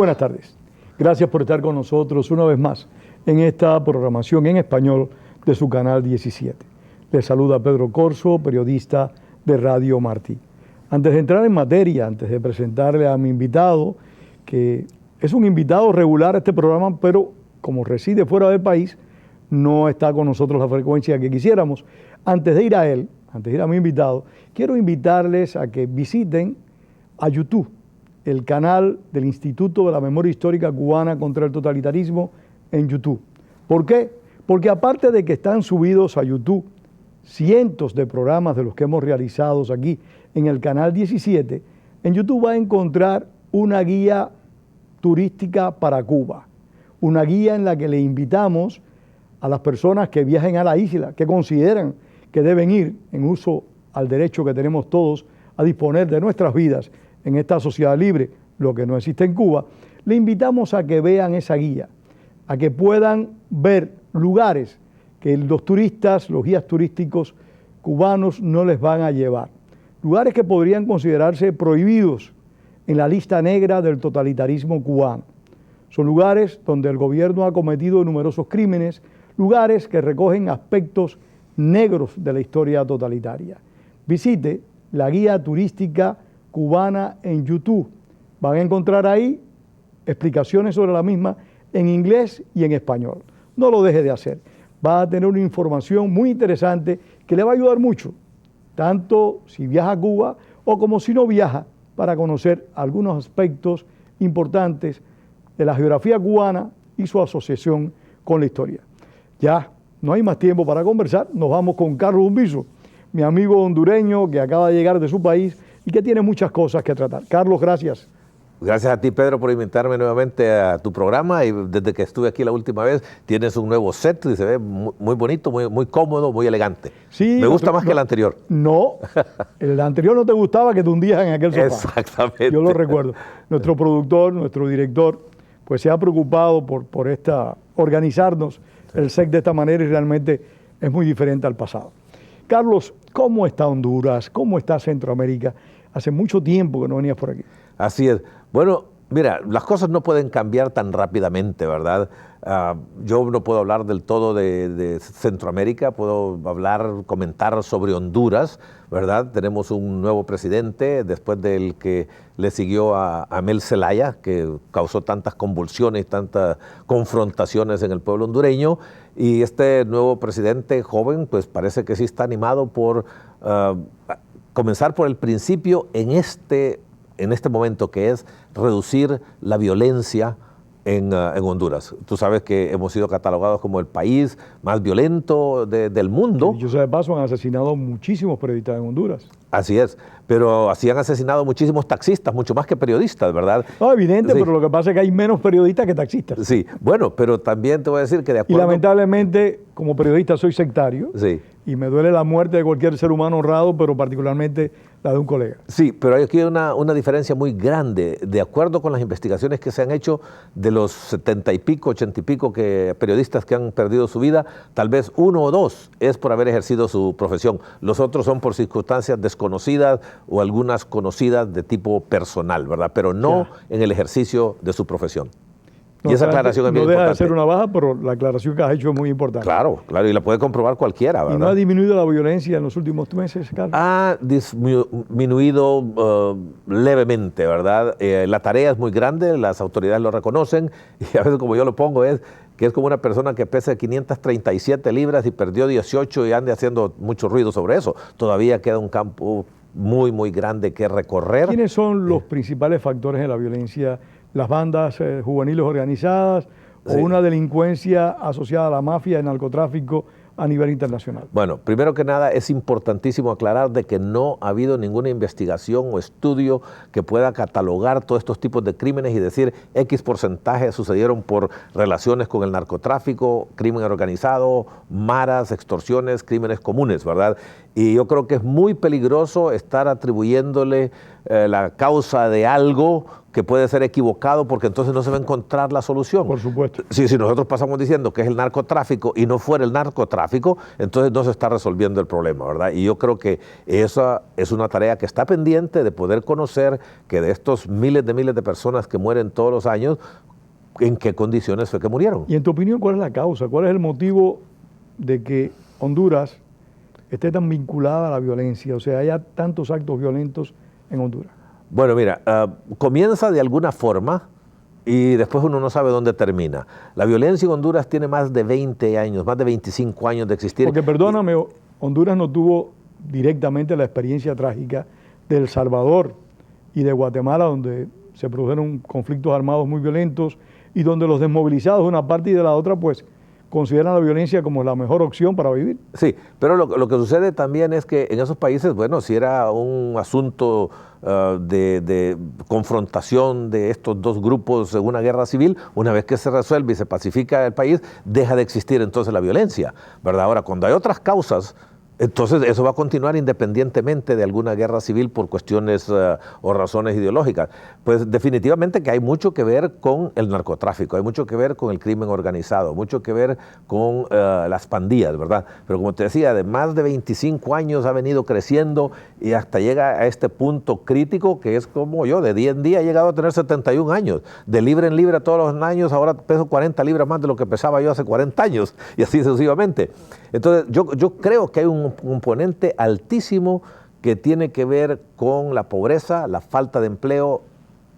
buenas tardes. Gracias por estar con nosotros una vez más en esta programación en español de su canal 17. Les saluda Pedro Corso, periodista de Radio Martí. Antes de entrar en materia, antes de presentarle a mi invitado, que es un invitado regular a este programa, pero como reside fuera del país, no está con nosotros la frecuencia que quisiéramos. Antes de ir a él, antes de ir a mi invitado, quiero invitarles a que visiten a YouTube, el canal del Instituto de la Memoria Histórica Cubana contra el Totalitarismo en YouTube. ¿Por qué? Porque aparte de que están subidos a YouTube cientos de programas de los que hemos realizado aquí en el canal 17, en YouTube va a encontrar una guía turística para Cuba, una guía en la que le invitamos a las personas que viajen a la isla, que consideran que deben ir en uso al derecho que tenemos todos a disponer de nuestras vidas en esta sociedad libre, lo que no existe en Cuba, le invitamos a que vean esa guía, a que puedan ver lugares que los turistas, los guías turísticos cubanos no les van a llevar. Lugares que podrían considerarse prohibidos en la lista negra del totalitarismo cubano. Son lugares donde el gobierno ha cometido numerosos crímenes, lugares que recogen aspectos negros de la historia totalitaria. Visite la guía turística cubana en YouTube. Van a encontrar ahí explicaciones sobre la misma en inglés y en español. No lo deje de hacer. Va a tener una información muy interesante que le va a ayudar mucho, tanto si viaja a Cuba o como si no viaja, para conocer algunos aspectos importantes de la geografía cubana y su asociación con la historia. Ya no hay más tiempo para conversar, nos vamos con Carlos Humbizo, mi amigo hondureño que acaba de llegar de su país y que tiene muchas cosas que tratar. Carlos, gracias. Gracias a ti, Pedro, por invitarme nuevamente a tu programa, y desde que estuve aquí la última vez tienes un nuevo set y se ve muy bonito, muy cómodo, muy elegante. Sí, me gusta más que el anterior. No, el anterior no te gustaba, que te hundías en aquel sofá. Exactamente. Yo lo recuerdo. Nuestro productor, nuestro director, pues se ha preocupado por organizarnos el set de esta manera, y realmente es muy diferente al pasado. Carlos, ¿cómo está Honduras? ¿Cómo está Centroamérica? Hace mucho tiempo que no venías por aquí. Así es. Bueno, mira, las cosas no pueden cambiar tan rápidamente, ¿verdad? Yo no puedo hablar del todo de Centroamérica, puedo comentar sobre Honduras, ¿verdad? Tenemos un nuevo presidente, después del que le siguió a Amel Zelaya, que causó tantas convulsiones, tantas confrontaciones en el pueblo hondureño, y este nuevo presidente joven, pues parece que sí está animado por comenzar por el principio en este momento, que es reducir la violencia en Honduras. Tú sabes que hemos sido catalogados como el país más violento del mundo. Yo sé de paso, han asesinado muchísimos periodistas en Honduras. Así es, pero así han asesinado muchísimos taxistas, mucho más que periodistas, ¿verdad? No, evidente, sí. Pero lo que pasa es que hay menos periodistas que taxistas. Sí, bueno, pero también te voy a decir que de acuerdo... Y lamentablemente, como periodista soy sectario, sí. Y me duele la muerte de cualquier ser humano honrado, pero particularmente la de un colega. Sí, pero hay aquí una diferencia muy grande. De acuerdo con las investigaciones que se han hecho, de los 70 y pico, 80 y pico periodistas que han perdido su vida, tal vez 1 o 2 es por haber ejercido su profesión. Los otros son por circunstancias desconocidas o algunas conocidas de tipo personal, ¿verdad? Pero no en el ejercicio de su profesión. No, y esa aclaración es muy importante. No deja de ser una baja, pero la aclaración que has hecho es muy importante. Claro, y la puede comprobar cualquiera, ¿verdad? ¿Y no ha disminuido la violencia en los últimos meses, Carlos? Ha disminuido levemente, ¿verdad? La tarea es muy grande, las autoridades lo reconocen, y a veces, como yo lo pongo, es como una persona que pesa 537 libras y perdió 18 y ande haciendo mucho ruido sobre eso. Todavía queda un campo muy, muy grande que recorrer. ¿Quiénes son los principales factores de la violencia? ¿Las bandas juveniles organizadas o una delincuencia asociada a la mafia y el narcotráfico a nivel internacional? Bueno, primero que nada es importantísimo aclarar de que no ha habido ninguna investigación o estudio que pueda catalogar todos estos tipos de crímenes y decir X porcentaje sucedieron por relaciones con el narcotráfico, crimen organizado, maras, extorsiones, crímenes comunes, ¿verdad? Y yo creo que es muy peligroso estar atribuyéndole la causa de algo que puede ser equivocado, porque entonces no se va a encontrar la solución. Por supuesto. Si nosotros pasamos diciendo que es el narcotráfico y no fuera el narcotráfico, entonces no se está resolviendo el problema, ¿verdad? Y yo creo que esa es una tarea que está pendiente de poder conocer que de estos miles de personas que mueren todos los años, ¿en qué condiciones fue que murieron? Y en tu opinión, ¿cuál es la causa? ¿Cuál es el motivo de que Honduras esté tan vinculada a la violencia? O sea, haya tantos actos violentos en Honduras. Bueno, mira, comienza de alguna forma y después uno no sabe dónde termina. La violencia en Honduras tiene más de 20 años, más de 25 años de existir. Porque perdóname, Honduras no tuvo directamente la experiencia trágica de El Salvador y de Guatemala, donde se produjeron conflictos armados muy violentos y donde los desmovilizados de una parte y de la otra, pues, consideran la violencia como la mejor opción para vivir. Sí, pero lo que sucede también es que en esos países, bueno, si era un asunto de confrontación de estos dos grupos en una guerra civil, una vez que se resuelve y se pacifica el país, deja de existir entonces la violencia, ¿verdad? Ahora, cuando hay otras causas, entonces eso va a continuar independientemente de alguna guerra civil por cuestiones o razones ideológicas. Pues definitivamente que hay mucho que ver con el narcotráfico, hay mucho que ver con el crimen organizado, mucho que ver con las pandillas, ¿verdad? Pero como te decía, de más de 25 años ha venido creciendo y hasta llega a este punto crítico que es como yo, de día en día he llegado a tener 71 años, de libre en libre todos los años, ahora peso 40 libras más de lo que pesaba yo hace 40 años y así sucesivamente. Entonces yo creo que hay un componente altísimo que tiene que ver con la pobreza, la falta de empleo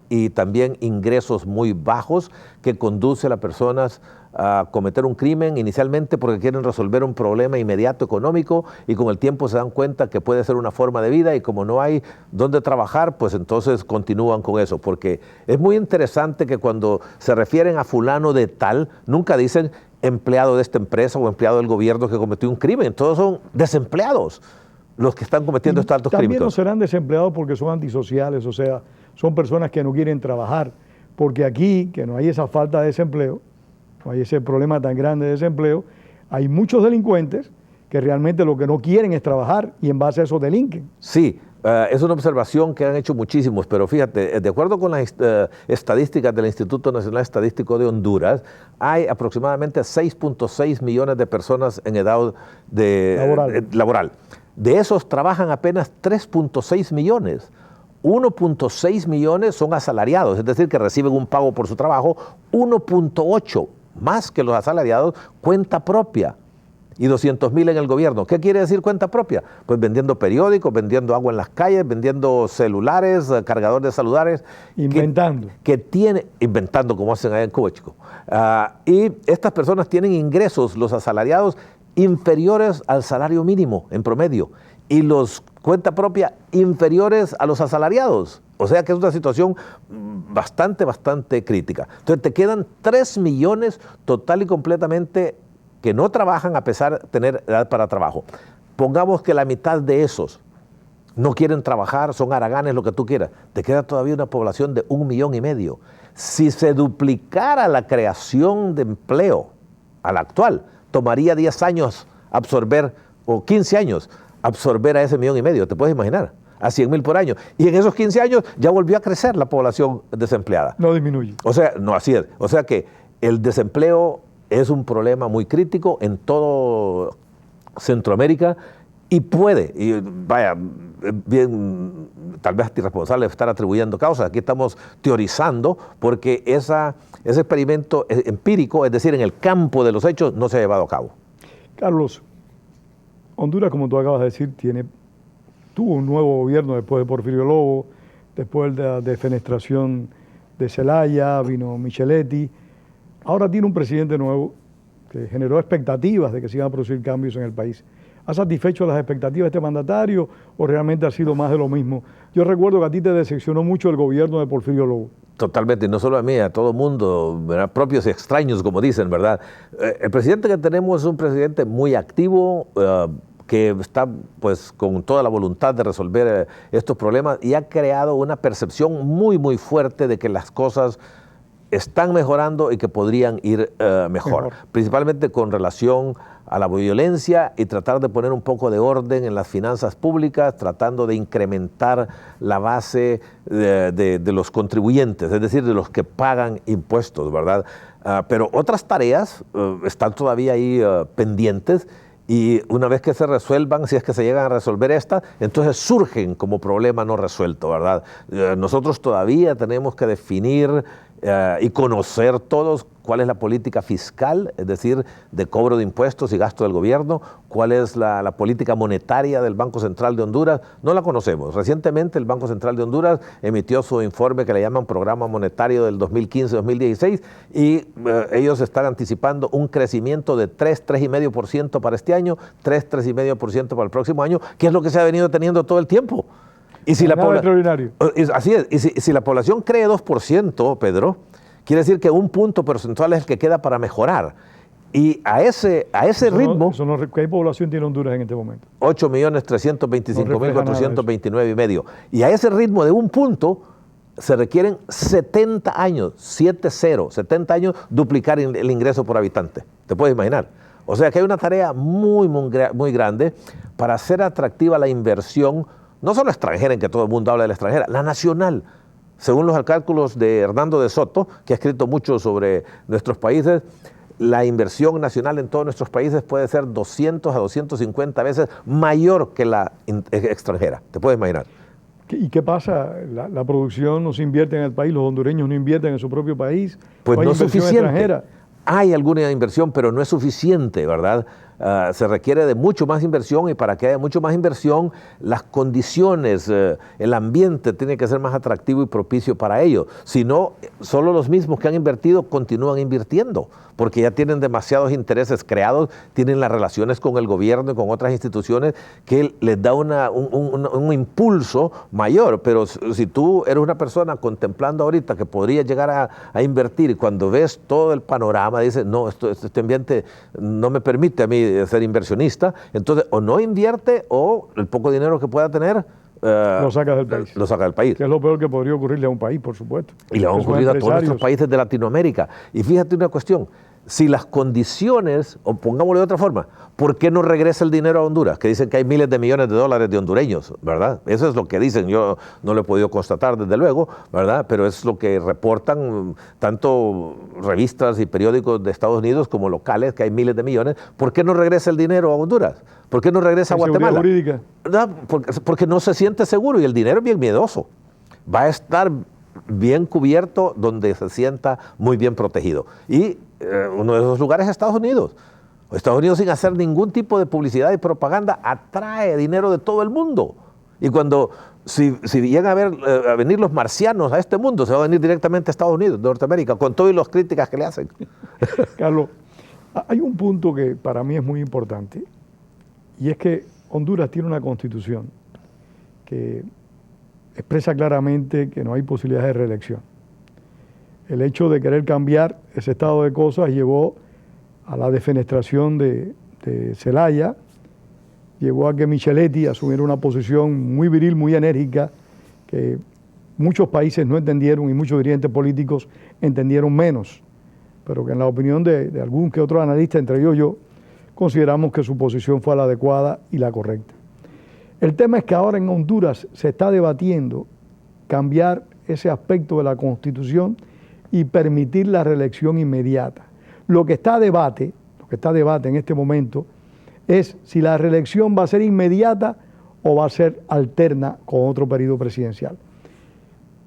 y también ingresos muy bajos que conduce a las personas a cometer un crimen inicialmente porque quieren resolver un problema inmediato económico y con el tiempo se dan cuenta que puede ser una forma de vida y como no hay dónde trabajar, pues entonces continúan con eso. Porque es muy interesante que cuando se refieren a fulano de tal, nunca dicen empleado de esta empresa o empleado del gobierno que cometió un crimen. Todos son desempleados los que están cometiendo estos altos crímenes. También no serán desempleados porque son antisociales, o sea, son personas que no quieren trabajar. Porque aquí, que no hay esa falta de desempleo, no hay ese problema tan grande de desempleo, hay muchos delincuentes que realmente lo que no quieren es trabajar y en base a eso delinquen. Sí, es una observación que han hecho muchísimos, pero fíjate, de acuerdo con las estadísticas del Instituto Nacional Estadístico de Honduras, hay aproximadamente 6.6 millones de personas en edad laboral. De esos trabajan apenas 3.6 millones. 1.6 millones son asalariados, es decir, que reciben un pago por su trabajo. 1.8 más que los asalariados, cuenta propia. Y 200,000 en el gobierno. ¿Qué quiere decir cuenta propia? Pues vendiendo periódicos, vendiendo agua en las calles, vendiendo celulares, cargadores de celulares. Inventando. Inventando como hacen allá en Cuba, chico. Y estas personas tienen ingresos, los asalariados, inferiores al salario mínimo en promedio. Y los cuenta propia inferiores a los asalariados. O sea que es una situación bastante crítica. Entonces te quedan 3 millones total y completamente que no trabajan a pesar de tener edad para trabajo. Pongamos que la mitad de esos no quieren trabajar, son haraganes, lo que tú quieras. Te queda todavía una población de 1,5 millones. Si se duplicara la creación de empleo a la actual, tomaría 10 años absorber, o 15 años, absorber a ese 1,5 millones. ¿Te puedes imaginar? A 100,000 por año. Y en esos 15 años ya volvió a crecer la población desempleada. No disminuye. O sea, no, así es. O sea que el desempleo es un problema muy crítico en todo Centroamérica y puede, y vaya, bien, tal vez irresponsable estar atribuyendo causas. Aquí estamos teorizando porque ese experimento empírico, es decir, en el campo de los hechos, no se ha llevado a cabo. Carlos, Honduras, como tú acabas de decir, tuvo un nuevo gobierno después de Porfirio Lobo, después de la defenestración de Zelaya, vino Micheletti. Ahora tiene un presidente nuevo que generó expectativas de que se iban a producir cambios en el país. ¿Ha satisfecho las expectativas de este mandatario o realmente ha sido más de lo mismo? Yo recuerdo que a ti te decepcionó mucho el gobierno de Porfirio Lobo. Totalmente, y no solo a mí, a todo el mundo, ¿verdad? Propios y extraños, como dicen, ¿verdad? El presidente que tenemos es un presidente muy activo, que está pues con toda la voluntad de resolver estos problemas y ha creado una percepción muy fuerte de que las cosas están mejorando y que podrían ir mejor, principalmente con relación a la violencia y tratar de poner un poco de orden en las finanzas públicas, tratando de incrementar la base de los contribuyentes, es decir, de los que pagan impuestos, ¿verdad? Pero otras tareas están todavía ahí pendientes, y una vez que se resuelvan, si es que se llegan a resolver estas, entonces surgen como problema no resuelto, ¿verdad? Nosotros todavía tenemos que definir y conocer todos cuál es la política fiscal, es decir, de cobro de impuestos y gasto del gobierno, cuál es la política monetaria del Banco Central de Honduras. No la conocemos. Recientemente el Banco Central de Honduras emitió su informe que le llaman Programa Monetario del 2015-2016 y ellos están anticipando un crecimiento de 3,5% para este año, 3,5% para el próximo año, que es lo que se ha venido teniendo todo el tiempo. Y si así es, y si la población cree 2%, Pedro, quiere decir que un punto porcentual es el que queda para mejorar. Y a ese ritmo... ¿Qué población tiene Honduras en este momento? 8.325.429 y medio. Y a ese ritmo de un punto se requieren 70 años, 70 años duplicar el ingreso por habitante. ¿Te puedes imaginar? O sea que hay una tarea muy grande para hacer atractiva la inversión, no solo extranjera, en que todo el mundo habla de la extranjera, la nacional. Según los cálculos de Hernando de Soto, que ha escrito mucho sobre nuestros países, la inversión nacional en todos nuestros países puede ser 200 a 250 veces mayor que la extranjera. ¿Te puedes imaginar? ¿Y qué pasa? La producción no se invierte en el país, los hondureños no invierten en su propio país. Pues no es suficiente. Extranjera. Hay alguna inversión, pero no es suficiente, ¿verdad? Se requiere de mucho más inversión, y para que haya mucho más inversión, las condiciones, el ambiente tiene que ser más atractivo y propicio para ello. Si no, solo los mismos que han invertido continúan invirtiendo, porque ya tienen demasiados intereses creados, tienen las relaciones con el gobierno y con otras instituciones que les da un impulso mayor. Pero si tú eres una persona contemplando ahorita que podría llegar a invertir, y cuando ves todo el panorama dices, no, este ambiente no me permite a mí ser inversionista, entonces o no invierte o el poco dinero que pueda tener lo saca del país. Lo saca del país. Que es lo peor que podría ocurrirle a un país, por supuesto. Y le ha ocurrido a todos nuestros países de Latinoamérica. Y fíjate una cuestión, si las condiciones, o pongámoslo de otra forma, ¿por qué no regresa el dinero a Honduras? Que dicen que hay miles de millones de dólares de hondureños, ¿verdad? Eso es lo que dicen, yo no lo he podido constatar desde luego, ¿verdad? Pero es lo que reportan tanto revistas y periódicos de Estados Unidos como locales, que hay miles de millones. ¿Por qué no regresa el dinero a Honduras? ¿Por qué no regresa a Guatemala? Jurídica. No, porque no se siente seguro, y el dinero es bien miedoso. Va a estar bien cubierto donde se sienta muy bien protegido. Y uno de esos lugares es Estados Unidos. Estados Unidos, sin hacer ningún tipo de publicidad y propaganda, atrae dinero de todo el mundo. Y si llegan a venir los marcianos a este mundo, se va a venir directamente a Estados Unidos, Norteamérica, con todas las críticas que le hacen. Carlos, hay un punto que para mí es muy importante, y es que Honduras tiene una constitución que expresa claramente que no hay posibilidades de reelección. El hecho de querer cambiar ese estado de cosas llevó a la defenestración de Zelaya, llevó a que Micheletti asumiera una posición muy viril, muy enérgica, que muchos países no entendieron y muchos dirigentes políticos entendieron menos, pero que en la opinión de algún que otro analista, entre ellos yo, consideramos que su posición fue la adecuada y la correcta. El tema es que ahora en Honduras se está debatiendo cambiar ese aspecto de la Constitución y permitir la reelección inmediata. Lo que está a debate en este momento es si la reelección va a ser inmediata o va a ser alterna con otro periodo presidencial.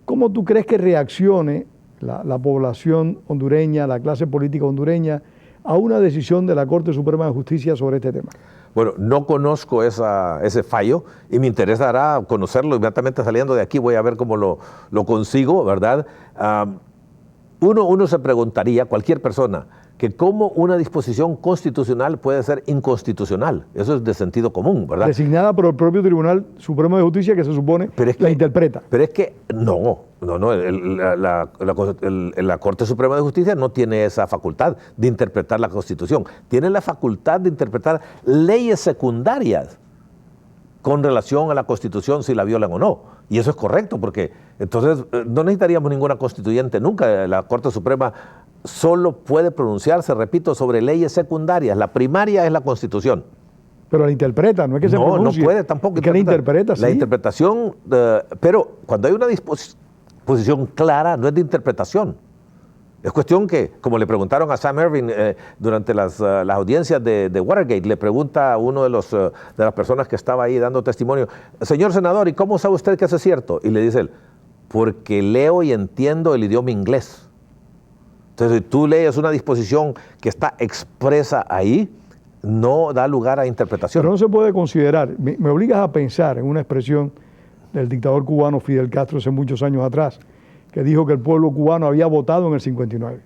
¿Cómo tú crees que reaccione la población hondureña, la clase política hondureña, a una decisión de la Corte Suprema de Justicia sobre este tema? Bueno, no conozco ese fallo y me interesará conocerlo inmediatamente saliendo de aquí. Voy a ver cómo lo consigo, ¿verdad? Uno se preguntaría, cualquier persona, que cómo una disposición constitucional puede ser inconstitucional. Eso es de sentido común, ¿verdad? Designada por el propio Tribunal Supremo de Justicia, que se supone la interpreta. Pero es que no, la Corte Suprema de Justicia no tiene esa facultad de interpretar la Constitución. Tiene la facultad de interpretar leyes secundarias con relación a la Constitución, si la violan o no. Y eso es correcto, porque entonces no necesitaríamos ninguna constituyente nunca. La Corte Suprema solo puede pronunciarse, repito, sobre leyes secundarias. La primaria es la Constitución. Pero la interpreta, no es que se pronuncie. No puede tampoco es que la interpreta, sí. La interpretación, pero cuando hay una disposición clara, no es de interpretación. Es cuestión que, como le preguntaron a Sam Ervin durante las audiencias de Watergate, le pregunta a uno de las personas que estaba ahí dando testimonio, señor senador, ¿y cómo sabe usted que eso es cierto? Y le dice él, porque leo y entiendo el idioma inglés. Entonces, si tú lees una disposición que está expresa ahí, no da lugar a interpretación. Pero no se puede considerar, me obligas a pensar en una expresión del dictador cubano Fidel Castro hace muchos años atrás, que dijo que el pueblo cubano había votado en el 59.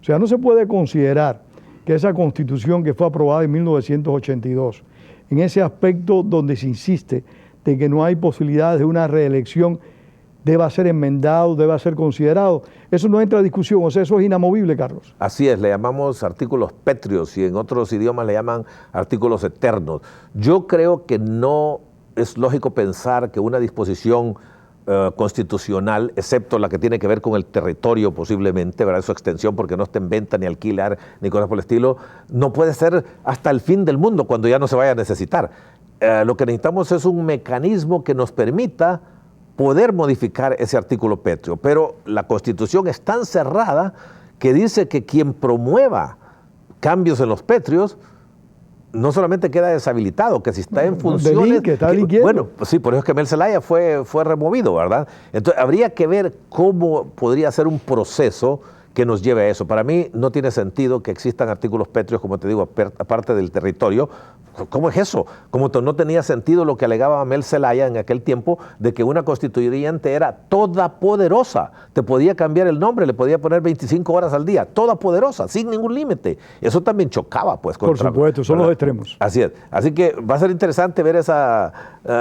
O sea, no se puede considerar que esa constitución que fue aprobada en 1982, en ese aspecto donde se insiste de que no hay posibilidades de una reelección, deba ser enmendado, deba ser considerado. Eso no entra a discusión, o sea, eso es inamovible, Carlos. Así es, le llamamos artículos pétreos y en otros idiomas le llaman artículos eternos. Yo creo que no es lógico pensar que una disposición constitucional, excepto la que tiene que ver con el territorio posiblemente, ¿verdad? Su extensión, porque no está en venta ni alquilar ni cosas por el estilo, no puede ser hasta el fin del mundo cuando ya no se vaya a necesitar. Lo que necesitamos es un mecanismo que nos permita poder modificar ese artículo pétreo, pero la Constitución es tan cerrada que dice que quien promueva cambios en los pétreos no solamente queda deshabilitado, que si está en funciones... Bueno, pues sí, por eso es que Mel Zelaya fue removido, ¿verdad? Entonces, habría que ver cómo podría ser un proceso que nos lleve a eso. Para mí no tiene sentido que existan artículos pétreos, como te digo, aparte del territorio. ¿Cómo es eso? Como no tenía sentido lo que alegaba Mel Zelaya en aquel tiempo de que una constituyente era todopoderosa. Te podía cambiar el nombre, le podía poner 25 horas al día, todopoderosa, sin ningún límite. Eso también chocaba, pues. Por supuesto, son los extremos. Así es. Así que va a ser interesante ver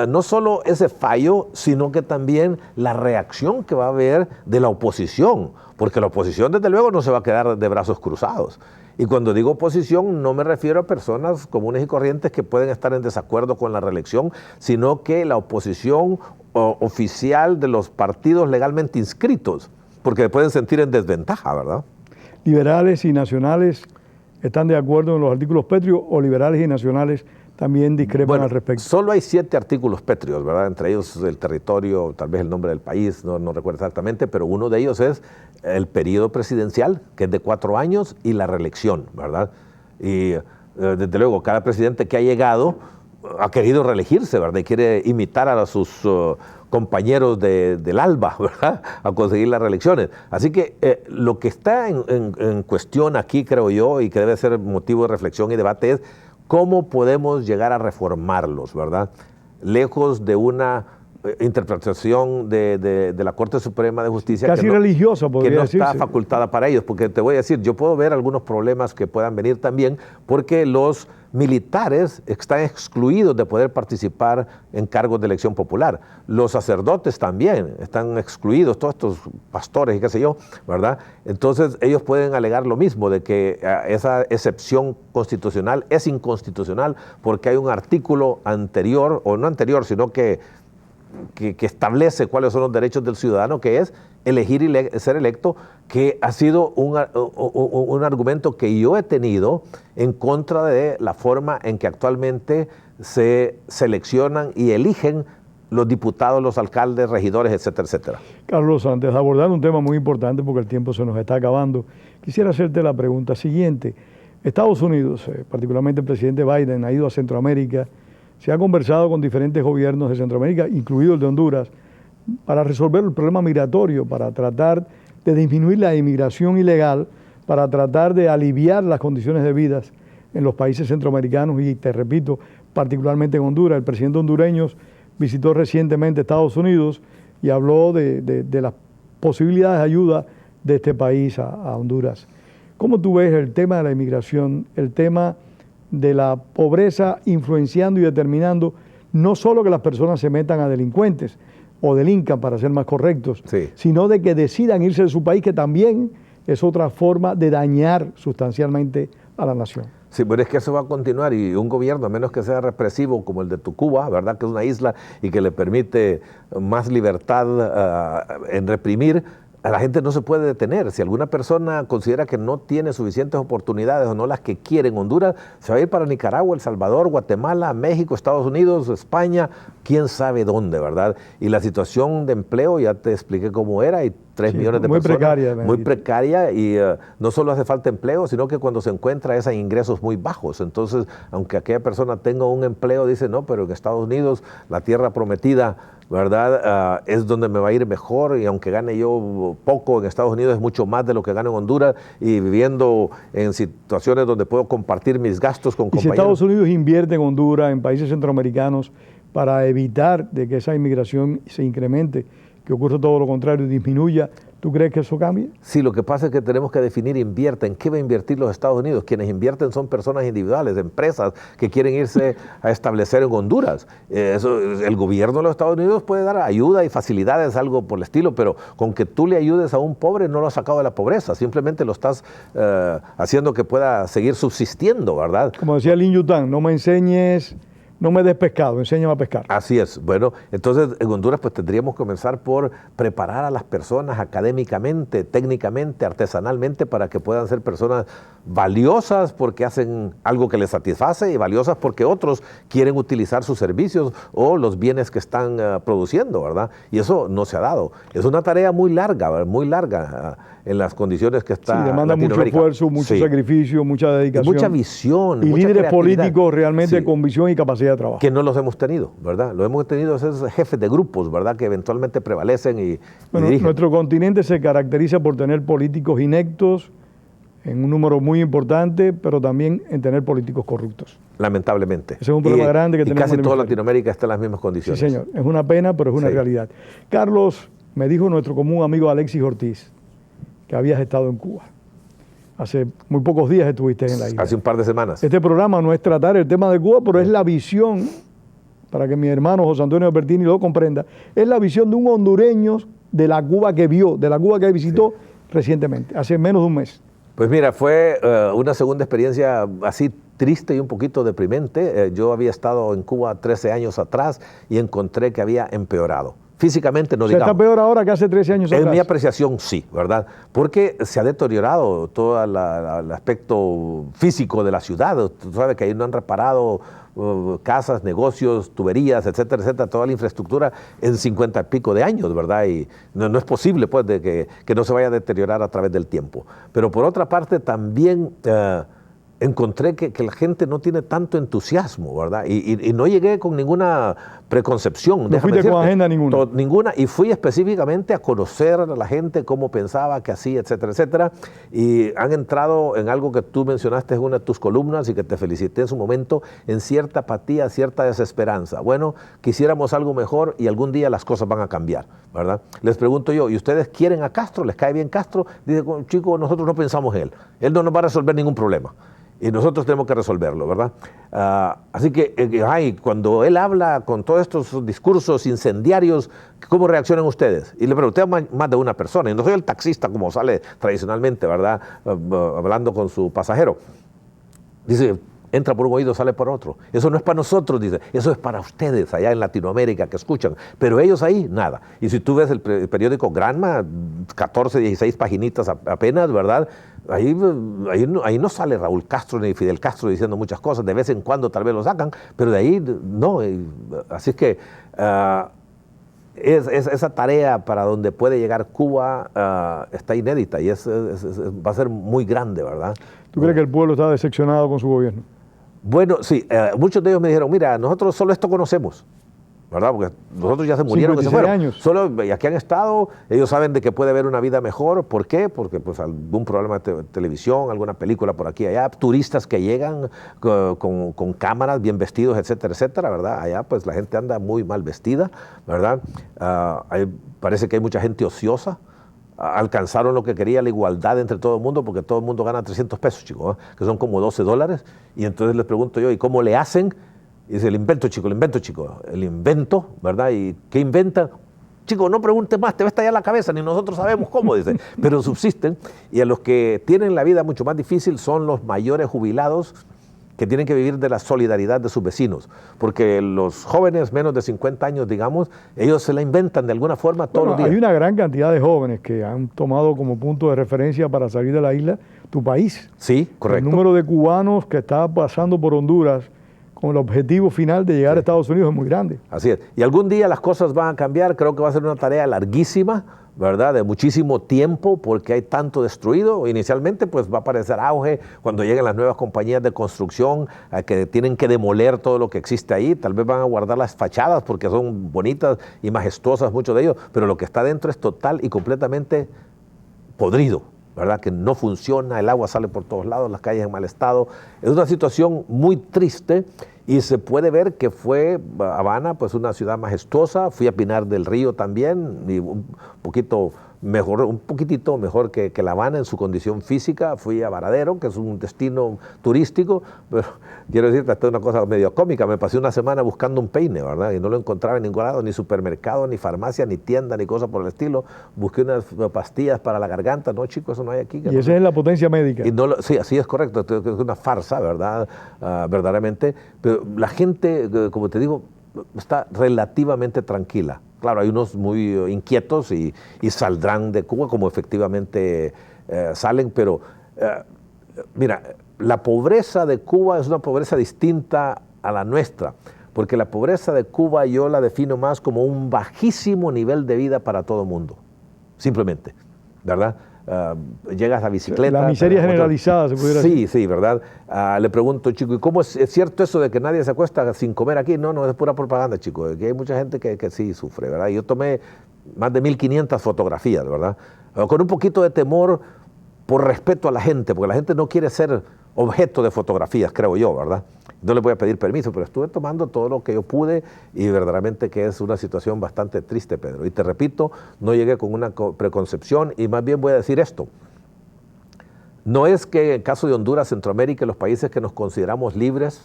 no solo ese fallo, sino que también la reacción que va a haber de la oposición. Porque la oposición, desde luego, no se va a quedar de brazos cruzados. Y cuando digo oposición, no me refiero a personas comunes y corrientes que pueden estar en desacuerdo con la reelección, sino que la oposición oficial de los partidos legalmente inscritos, porque pueden sentir en desventaja, ¿verdad? ¿Liberales y nacionales están de acuerdo en los artículos pétreos o liberales y nacionales también discrepan al respecto? Solo hay 7 artículos pétreos, ¿verdad? Entre ellos el territorio, tal vez el nombre del país, no recuerdo exactamente, pero uno de ellos es el periodo presidencial, que es de 4 años, y la reelección, ¿verdad? Y desde luego, cada presidente que ha llegado ha querido reelegirse, ¿verdad? Y quiere imitar a sus compañeros del ALBA, ¿verdad? A conseguir las reelecciones. Así que lo que está en cuestión aquí, creo yo, y que debe ser motivo de reflexión y debate es cómo podemos llegar a reformarlos, ¿verdad? Lejos de una interpretación de la Corte Suprema de Justicia casi religiosa, podría que no decirse. está facultada para ellos, porque te voy a decir, yo puedo ver algunos problemas que puedan venir también, porque los militares están excluidos de poder participar en cargos de elección popular. Los sacerdotes también están excluidos, todos estos pastores y qué sé yo, ¿verdad? Entonces ellos pueden alegar lo mismo, de que esa excepción constitucional es inconstitucional porque hay un artículo anterior, o no anterior, sino que establece cuáles son los derechos del ciudadano, que es elegir y ser electo, que ha sido un argumento que yo he tenido en contra de la forma en que actualmente se seleccionan y eligen los diputados, los alcaldes, regidores, etcétera, etcétera. Carlos, antes de abordar un tema muy importante, porque el tiempo se nos está acabando, quisiera hacerte la pregunta siguiente. Estados Unidos, particularmente el presidente Biden, ha ido a Centroamérica, se ha conversado con diferentes gobiernos de Centroamérica, incluido el de Honduras, para resolver el problema migratorio, para tratar de disminuir la inmigración ilegal, para tratar de aliviar las condiciones de vida en los países centroamericanos y, te repito, particularmente en Honduras. El presidente hondureño visitó recientemente Estados Unidos y habló de las posibilidades de ayuda de este país a Honduras. ¿Cómo tú ves el tema de la inmigración, el tema de la pobreza influenciando y determinando no solo que las personas se metan a delincuentes o delincan, para ser más correctos, sí, sino de que decidan irse de su país, que también es otra forma de dañar sustancialmente a la nación. Sí, pero es que eso va a continuar y un gobierno, a menos que sea represivo como el de Cuba, ¿verdad? Que es una isla y que le permite más libertad en reprimir, a la gente no se puede detener. Si alguna persona considera que no tiene suficientes oportunidades o no las que quiere en Honduras, se va a ir para Nicaragua, El Salvador, Guatemala, México, Estados Unidos, España, quién sabe dónde, ¿verdad? Y la situación de empleo, ya te expliqué cómo era, hay 3 millones de muy personas. Precaria, muy precaria y no solo hace falta empleo, sino que cuando se encuentra es a ingresos muy bajos. Entonces, aunque aquella persona tenga un empleo, dice, no, pero en Estados Unidos, la tierra prometida, ¿verdad? Es donde me va a ir mejor y aunque gane yo poco en Estados Unidos es mucho más de lo que gano en Honduras y viviendo en situaciones donde puedo compartir mis gastos con compañeros. Si Estados Unidos invierte en Honduras, en países centroamericanos, para evitar de que esa inmigración se incremente, que ocurra todo lo contrario, disminuya, ¿tú crees que eso cambie? Sí, lo que pasa es que tenemos que definir invierte. ¿En qué va a invertir los Estados Unidos? Quienes invierten son personas individuales, empresas que quieren irse a establecer en Honduras. El gobierno de los Estados Unidos puede dar ayuda y facilidades, algo por el estilo, pero con que tú le ayudes a un pobre no lo has sacado de la pobreza, simplemente lo estás haciendo que pueda seguir subsistiendo, ¿verdad? Como decía Lin Yutang, no me enseñes... No me des pescado, enséñame a pescar. Así es. Bueno, entonces en Honduras pues tendríamos que comenzar por preparar a las personas académicamente, técnicamente, artesanalmente para que puedan ser personas valiosas porque hacen algo que les satisface y valiosas porque otros quieren utilizar sus servicios o los bienes que están produciendo, ¿verdad? Y eso no se ha dado. Es una tarea muy larga en las condiciones que está. Sí, demanda mucho esfuerzo, mucho sacrificio, mucha dedicación. Y mucha visión. Y mucha líderes creatividad. Políticos realmente con visión y capacidad de trabajo. Que no los hemos tenido, ¿verdad? Lo hemos tenido esos jefes de grupos, ¿verdad? Que eventualmente prevalecen y dirigen. Nuestro continente se caracteriza por tener políticos ineptos en un número muy importante, pero también en tener políticos corruptos. Lamentablemente. Ese es un problema grande que tenemos. Y casi toda Latinoamérica está en las mismas condiciones. Sí, señor. Es una pena, pero es una realidad. Carlos, me dijo nuestro común amigo Alexis Ortiz que habías estado en Cuba. Hace muy pocos días estuviste en la isla. Hace un par de semanas. Este programa no es tratar el tema de Cuba, pero es la visión, para que mi hermano José Antonio Albertini lo comprenda, es la visión de un hondureño de la Cuba que vio, de la Cuba que visitó recientemente, hace menos de un mes. Pues mira, fue una segunda experiencia así triste y un poquito deprimente. Yo había estado en Cuba 13 años atrás y encontré que había empeorado. Físicamente no digamos. ¿Está peor ahora que hace 13 años atrás? En mi apreciación sí, ¿verdad? Porque se ha deteriorado todo el aspecto físico de la ciudad. Tú sabes que ahí no han reparado casas, negocios, tuberías, etcétera, etcétera, toda la infraestructura en 50 y pico de años, ¿verdad? Y no es posible pues de que no se vaya a deteriorar a través del tiempo. Pero por otra parte también encontré que la gente no tiene tanto entusiasmo, ¿verdad? Y no llegué con ninguna preconcepción. No fuiste con agenda ninguna. Ninguna, y fui específicamente a conocer a la gente, cómo pensaba, qué hacía, etcétera, etcétera. Y han entrado en algo que tú mencionaste en una de tus columnas y que te felicité en su momento, en cierta apatía, cierta desesperanza. Bueno, quisiéramos algo mejor y algún día las cosas van a cambiar, ¿verdad? Les pregunto yo, ¿y ustedes quieren a Castro? ¿Les cae bien Castro? Dice, chico, nosotros no pensamos en él. Él no nos va a resolver ningún problema. Y nosotros tenemos que resolverlo, ¿verdad? Así que cuando él habla con todos estos discursos incendiarios, ¿cómo reaccionan ustedes? Y le pregunté a más de una persona, y no soy el taxista como sale tradicionalmente, ¿verdad? Hablando con su pasajero. Dice, entra por un oído, sale por otro. Eso no es para nosotros, dice, eso es para ustedes allá en Latinoamérica que escuchan. Pero ellos ahí, nada. Y si tú ves el periódico Granma, 14, 16 paginitas apenas, ¿verdad? Ahí no sale Raúl Castro ni Fidel Castro diciendo muchas cosas, de vez en cuando tal vez lo sacan, pero de ahí no. Así es que esa tarea para donde puede llegar Cuba está inédita y va a ser muy grande, ¿verdad? ¿Tú crees que el pueblo está decepcionado con su gobierno? Bueno, sí, muchos de ellos me dijeron, mira, nosotros solo esto conocemos, ¿verdad? Porque nosotros ya se murieron, que se fueron. Años. Solo, y aquí han estado, ellos saben de que puede haber una vida mejor. ¿Por qué? Porque pues algún programa de televisión, alguna película por aquí y allá, turistas que llegan con cámaras, bien vestidos, etcétera, etcétera, ¿verdad? Allá pues la gente anda muy mal vestida, ¿verdad? Parece que hay mucha gente ociosa. Alcanzaron lo que quería, la igualdad entre todo el mundo, porque todo el mundo gana 300 pesos, chicos, que son como $12. Y entonces les pregunto yo, ¿y cómo le hacen? Y dice, el invento, chico, el invento, ¿verdad? ¿Y qué inventan? Chico, no preguntes más, te va a estallar la cabeza, ni nosotros sabemos cómo, dice. Pero subsisten, y a los que tienen la vida mucho más difícil son los mayores jubilados que tienen que vivir de la solidaridad de sus vecinos, porque los jóvenes menos de 50 años, digamos, ellos se la inventan de alguna forma todos los días. Hay una gran cantidad de jóvenes que han tomado como punto de referencia para salir de la isla tu país. Sí, correcto. El número de cubanos que está pasando por Honduras con el objetivo final de llegar a Estados Unidos es muy grande. Así es. Y algún día las cosas van a cambiar, creo que va a ser una tarea larguísima, ¿verdad? De muchísimo tiempo, porque hay tanto destruido. Inicialmente, pues va a aparecer auge cuando lleguen las nuevas compañías de construcción que tienen que demoler todo lo que existe ahí. Tal vez van a guardar las fachadas porque son bonitas y majestuosas, muchos de ellos, pero lo que está dentro es total y completamente podrido, ¿verdad? Que no funciona, el agua sale por todos lados, las calles en mal estado. Es una situación muy triste y se puede ver que fue Habana, pues una ciudad majestuosa. Fui a Pinar del Río también, y un poquitito mejor que La Habana en su condición física. Fui a Varadero, que es un destino turístico, pero quiero decirte, esta es una cosa medio cómica. Me pasé una semana buscando un peine, ¿verdad? Y no lo encontraba en ningún lado, ni supermercado, ni farmacia, ni tienda, ni cosa por el estilo. Busqué unas pastillas para la garganta. No, chicos, eso no hay aquí. Y esa es la potencia médica. Y no, sí, así es correcto. Es una farsa, ¿verdad? Verdaderamente. Pero la gente, como te digo, está relativamente tranquila. Claro, hay unos muy inquietos y saldrán de Cuba como efectivamente salen, pero mira, la pobreza de Cuba es una pobreza distinta a la nuestra, porque la pobreza de Cuba yo la defino más como un bajísimo nivel de vida para todo el mundo, simplemente, ¿verdad? Llegas a bicicleta. La miseria generalizada, se pudiera decir. Sí, ¿verdad? Le pregunto, chico, ¿y cómo es cierto eso de que nadie se acuesta sin comer aquí? No, es pura propaganda, chico. Aquí hay mucha gente que sí sufre, ¿verdad? Yo tomé más de 1500 fotografías, ¿verdad? Con un poquito de temor por respeto a la gente, porque la gente no quiere ser objeto de fotografías, creo yo, ¿verdad? No le voy a pedir permiso, pero estuve tomando todo lo que yo pude y verdaderamente que es una situación bastante triste, Pedro. Y te repito, no llegué con una preconcepción y más bien voy a decir esto. No es que en el caso de Honduras, Centroamérica y los países que nos consideramos libres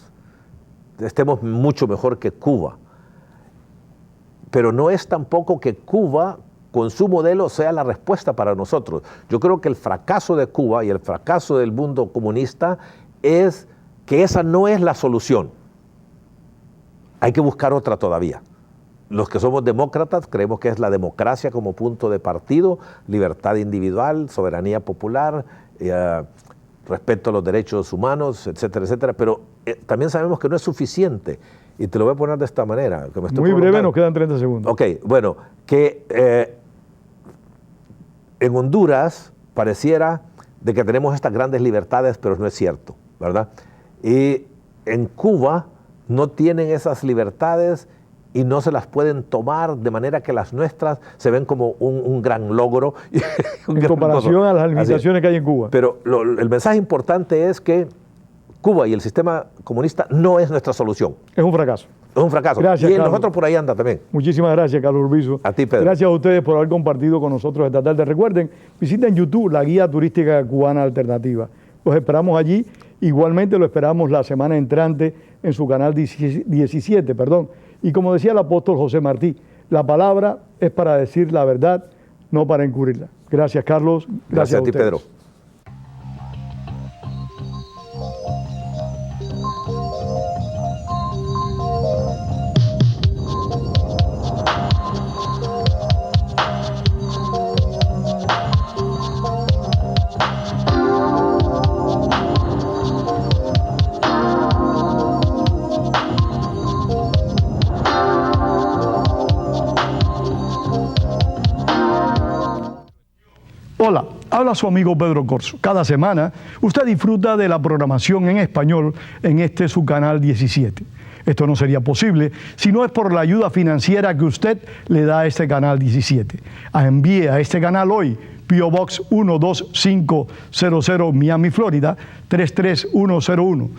estemos mucho mejor que Cuba, pero no es tampoco que Cuba con su modelo sea la respuesta para nosotros. Yo creo que el fracaso de Cuba y el fracaso del mundo comunista es que esa no es la solución. Hay que buscar otra todavía. Los que somos demócratas creemos que es la democracia como punto de partido, libertad individual, soberanía popular, respeto a los derechos humanos, etcétera, etcétera, pero también sabemos que no es suficiente. Y te lo voy a poner de esta manera. Que me estoy Muy breve, nos quedan 30 segundos. Ok, bueno, que en Honduras pareciera de que tenemos estas grandes libertades, pero no es cierto, ¿verdad? Y en Cuba no tienen esas libertades y no se las pueden tomar, de manera que las nuestras se ven como un gran logro. En comparación a las limitaciones que hay en Cuba. Pero el mensaje importante es que Cuba y el sistema comunista no es nuestra solución. Es un fracaso. Es un fracaso. Gracias, y en Carlos. nosotros por ahí anda también. Muchísimas gracias, Carlos Urbizo. A ti, Pedro. Gracias a ustedes por haber compartido con nosotros esta tarde. Recuerden, visiten YouTube la Guía Turística Cubana Alternativa. Los esperamos allí. Igualmente lo esperamos la semana entrante en su canal 17, perdón. Y como decía el apóstol José Martí, la palabra es para decir la verdad, no para encubrirla. Gracias, Carlos. Gracias a ti, ustedes. Pedro. Hola, habla su amigo Pedro Corso. Cada semana usted disfruta de la programación en español en este su canal 17. Esto no sería posible si no es por la ayuda financiera que usted le da a este canal 17. Envíe a este canal hoy P.O. Box 12500 Miami, Florida 33101.